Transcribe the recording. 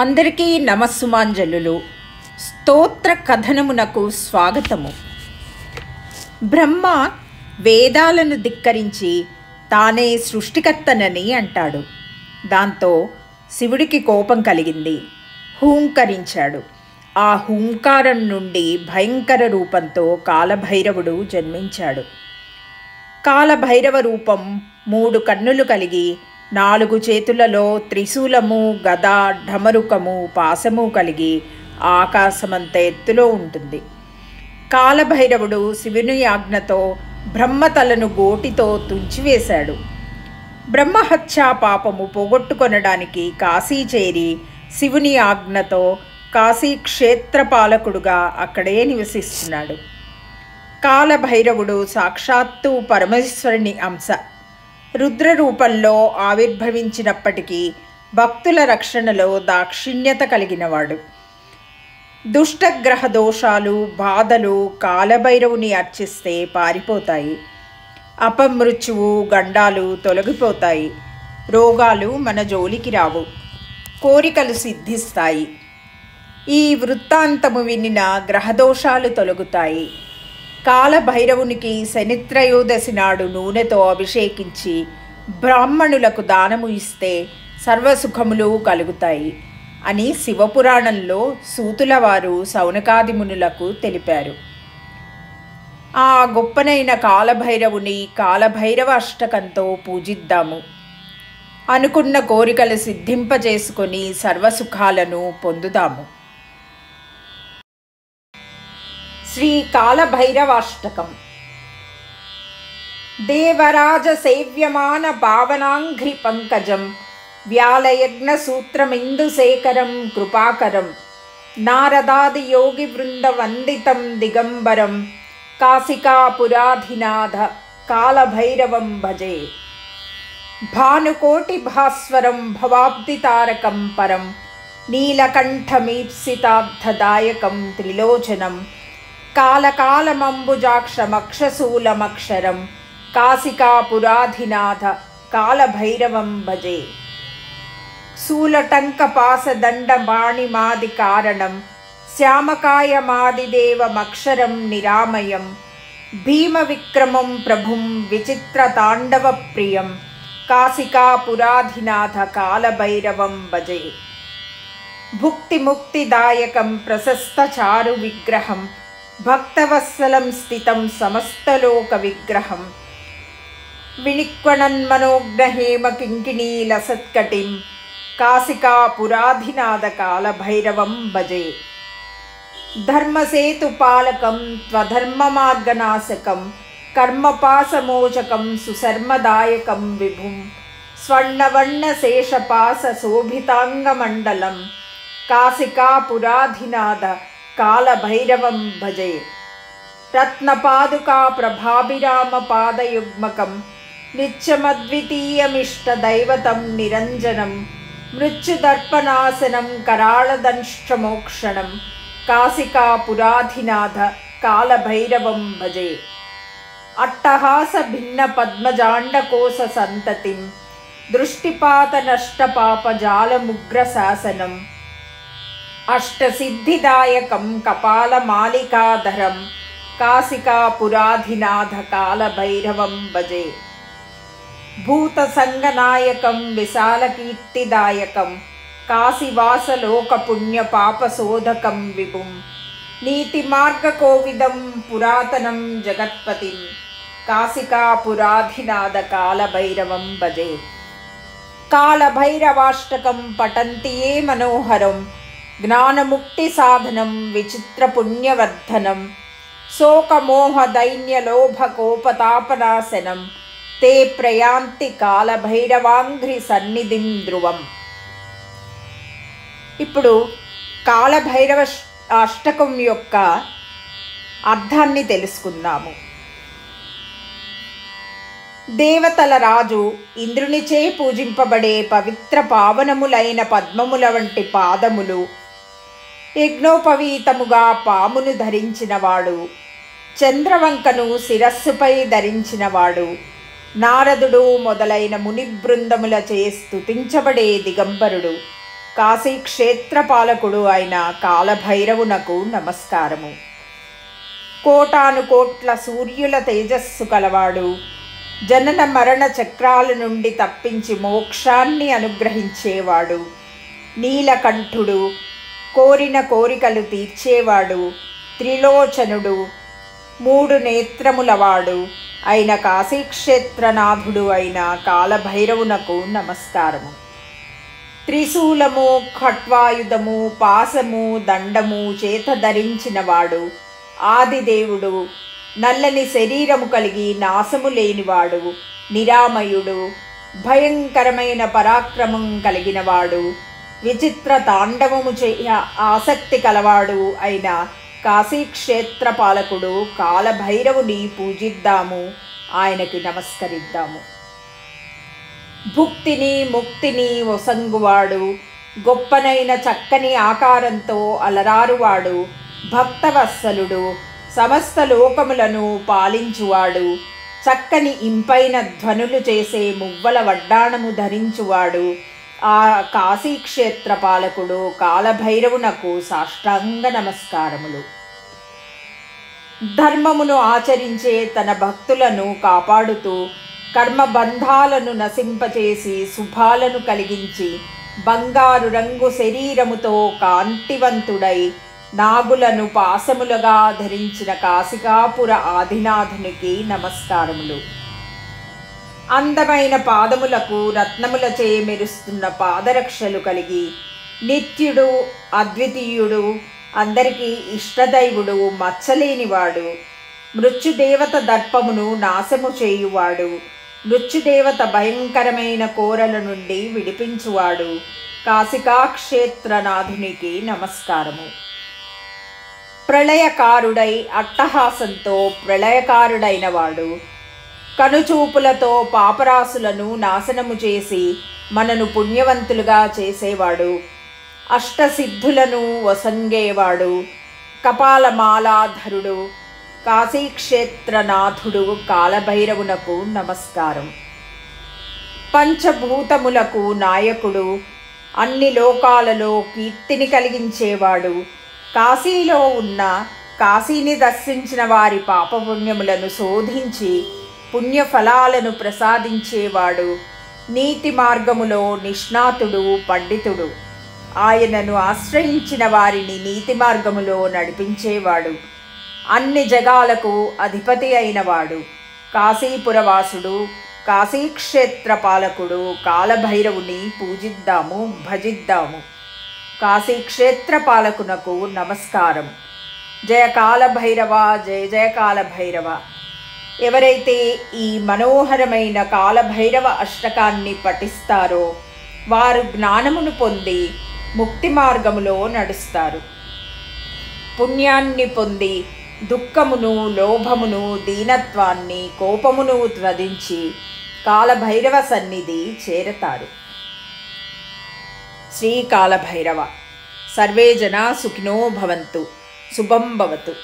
అందరికీ నమస్సుమాంజలులు. స్తోత్ర కథనమునకు స్వాగతము. బ్రహ్మ వేదాలను ధిక్కరించి తానే సృష్టికర్తనని అంటాడు. దాంతో శివుడికి కోపం కలిగింది. హూంకరించాడు. ఆ హూంకారం నుండి భయంకర రూపంతో కాలభైరవుడు జన్మించాడు. కాలభైరవ రూపం 3 కన్నులు కలిగి 4 చేతులలో త్రిశూలము, గద, ఢమరుకము, పాశము కలిగి ఆకాశమంత ఎత్తులో ఉంటుంది. కాలభైరవుడు శివుని ఆజ్ఞతో బ్రహ్మతలను గోటితో తుంచివేశాడు. బ్రహ్మహత్యా పాపము పోగొట్టుకొనడానికి కాశీ చేరి శివుని ఆజ్ఞతో కాశీ క్షేత్రపాలకుడుగా అక్కడే నివసిస్తున్నాడు. కాలభైరవుడు సాక్షాత్తు పరమేశ్వరుని అంశ. రుద్ర రూపంలో ఆవిర్భవించినప్పటికీ భక్తుల రక్షణలో దాక్షిణ్యత కలిగినవాడు. దుష్టగ్రహ దోషాలు, బాధలు కాలభైరవుని అర్చిస్తే పారిపోతాయి. అపమృత్యువు, గండాలు తొలగిపోతాయి. రోగాలు మన జోలికి రావు. కోరికలు సిద్ధిస్తాయి. ఈ వృత్తాంతము వినిన గ్రహదోషాలు తొలగుతాయి. కాలభైరవునికి శనిత్రయోదశి నాడు నూనెతో అభిషేకించి బ్రాహ్మణులకు దానము ఇస్తే సర్వసుఖములు కలుగుతాయి అని శివపురాణంలో సూతుల వారు శౌనకాది మునులకు తెలిపారు. ఆ గొప్పనైన కాలభైరవుని కాలభైరవ అష్టకంతో పూజిద్దాము. అనుకున్న కోరికలు సిద్ధింపజేసుకొని సర్వసుఖాలను పొందుదాము. శ్రీ కాలభైరవాష్టకం. దేవరాజ సేవ్యమాన పావనాంఘ్రి పంకజం వ్యాలయజ్ఞ సూత్రమిందుశేఖరం కృపాకరం నారదాది యోగి బృంద వందితం దిగంబరం కాశికాపురాధినాథ కాలభైరవం భజే. భానుకోటి భాస్వరం భవాబ్దితారకం పరం నీలకంఠమీప్సితాబ్ధదాయకం త్రిలోచనం కాలకాలమంబుజాక్షమక్షశూలమక్షరం కాశికాపురాధినాథ కాలభైరవం భజే. శూలటంకపాసదండబాణిమాది కారణం శ్యామకాయమాదిదేవమక్షరం నిరామయం భీమవిక్రమం ప్రభుం విచిత్రతాండవప్రియం కాశికాపురాధినాథ కాలభైరవం భజే. భుక్తిముక్తిదాయకం ప్రశస్తచారు విగ్రహం భక్తవత్సలం స్థితం సమస్తలోక విగ్రహం వినిక్వణన్మనోజ్ఞహేమ కింకిణీలసత్కటిం కాశికాపురాధినాథ కాలభైరవం భజే. ధర్మసేతుపాలకం త్వధర్మమార్గనాశకం కర్మపాసమోచకం సుశర్మదాయకం విభుం స్వర్ణవర్ణశేషపాస శోభితాంగమండలం కాశికాపురాధినాథ కాలభైరవం భజే. రత్నపాదుకా ప్రభాభిరామ పాదయుగ్మకం నిత్యమద్వితీయమిష్టదైవతం నిరంజనం మృత్యుదర్పనాశనం కరాళదంష్ట్రమోక్షణం కాశికాపురాధినాథ కాలభైరవం భజే. అట్టహాస భిన్న పద్మజాండకోశ సంతతిం దృష్టిపాత నష్టపాపజాలముగ్రశాసనం అష్టసిద్ధిదాయకం కపాలమాలికాధరం కాశికాపురాధినాథ కాలభైరవం భజే. భూతసంగనాయకం విశాలకీర్తిదాయకం కాశీవాసలోకపుణ్యపాపశోధకం విభుం నీతిమార్గకోవిదం పురాతనం జగత్పతిం కాశికాపురాధినాథ కాలభైరవం భజే. కాలభైరవాష్టకం పఠంతి ఏ మనోహరం జ్ఞానముక్తి సాధనం విచిత్రపుణ్యవర్ధనం శోకమోహదైన్యలోభకోపతాపనాశనం తే ప్రయాంతి కాలభైరవాంఘ్రి సన్నిధిం ధ్రువం. ఇప్పుడు కాలభైరవ అష్టకం యొక్క అర్థాన్ని తెలుసుకుందాము. దేవతల రాజు ఇంద్రునిచే పూజింపబడే పవిత్ర పావనములైన పద్మముల వంటి పాదములు, యజ్ఞోపవీతముగా పామును ధరించినవాడు, చంద్రవంకను శిరస్సుపై ధరించినవాడు, నారదుడు మొదలైన ముని బృందములచే స్తుతించబడే దిగంబరుడు, కాశీ క్షేత్రపాలకుడు అయిన కాలభైరవునకు నమస్కారము. కోటాను కోట్ల సూర్యుల తేజస్సు కలవాడు, జనన మరణ చక్రాల నుండి తప్పించి మోక్షాన్ని అనుగ్రహించేవాడు, నీలకంఠుడు, కోరిన కోరికలు తీర్చేవాడు, త్రిలోచనుడు, 3 నేత్రములవాడు అయిన కాశీక్షేత్రనాథుడు అయిన కాలభైరవునకు నమస్కారము. త్రిశూలము, ఖట్వాయుధము, పాశము, దండము చేత ధరించినవాడు, ఆదిదేవుడు, నల్లని శరీరము కలిగి నాశము లేనివాడు, నిరామయుడు, భయంకరమైన పరాక్రమం కలిగినవాడు, విచిత్ర తాండవము చేయ ఆసక్తి కలవాడు అయిన కాశీక్షేత్రపాలకుడు కాలభైరవుని పూజిద్దాము, ఆయనకి నమస్కరిద్దాము. భుక్తిని ముక్తిని ఒసంగువాడు, గొప్పనైన చక్కని ఆకారంతో అలరారువాడు, భక్తవత్సలుడు, సమస్త లోకములను పాలించువాడు, చక్కని ఇంపైన ధ్వనులు చేసే మువ్వల వడ్డాణము ధరించువాడు ఆ కాశీక్షేత్ర పాలకుడు కాలభైరవునకు సాష్టాంగ నమస్కారములు. ధర్మమును ఆచరించే తన భక్తులను కాపాడుతూ కర్మబంధాలను నశింపచేసి శుభాలను కలిగించి బంగారు రంగు శరీరముతో కాంతివంతుడై నాగులను పాశములుగా ధరించిన కాశికాపుర ఆదినాథునికి నమస్కారములు. అందమైన పాదములకు రత్నములచే మెరుస్తున్న పాదరక్షలు కలిగి నిత్యుడు, అద్వితీయుడు, అందరికీ ఇష్టదైవుడు, మచ్చలేనివాడు, మృత్యుదేవత దర్పమును నాశము చేయువాడు, మృత్యుదేవత భయంకరమైన కోరల నుండి విడిపించువాడు కాశికాక్షేత్రనాథునికి నమస్కారము. ప్రళయకారుడై అట్టహాసంతో ప్రళయకారుడైనవాడు, కనుచూపులతో పాపరాశులను నాశనము చేసి మనను పుణ్యవంతులుగా చేసేవాడు, అష్టసిద్ధులను వసంగేవాడు, కపాలమాలాధరుడు కాశీక్షేత్రనాథుడు కాలభైరవునకు నమస్కారం. పంచభూతములకు నాయకుడు, అన్ని లోకాలలో కీర్తిని కలిగించేవాడు, కాశీలో ఉన్న కాశీని దర్శించిన వారి పాపపుణ్యములను శోధించి పుణ్యఫలాలను ప్రసాదించేవాడు, నీతి మార్గములో నిష్ణాతుడు, పండితుడు, ఆయనను ఆశ్రయించిన వారిని నీతి మార్గములో నడిపించేవాడు, అన్ని జగాలకు అధిపతి అయినవాడు, కాశీపురవాసుడు, కాశీక్షేత్ర పాలకుడు కాలభైరవుని పూజిద్దాము, భజిద్దాము. కాశీక్షేత్ర పాలకునకు నమస్కారం. జయ కాలభైరవ, జయ జయ కాలభైరవ. ఎవరైతే ఈ మనోహరమైన కాలభైరవ అష్టకాన్ని పఠిస్తారో వారు జ్ఞానమును పొంది ముక్తి మార్గములో నడుస్తారు. పుణ్యాన్ని పొంది దుఃఖమును, లోభమును, దీనత్వాన్ని, కోపమును త్వదించి కాలభైరవ సన్నిధి చేరతారు. శ్రీకాలభైరవ. సర్వే జనా సుఖినో భవంతు. శుభం భవతు.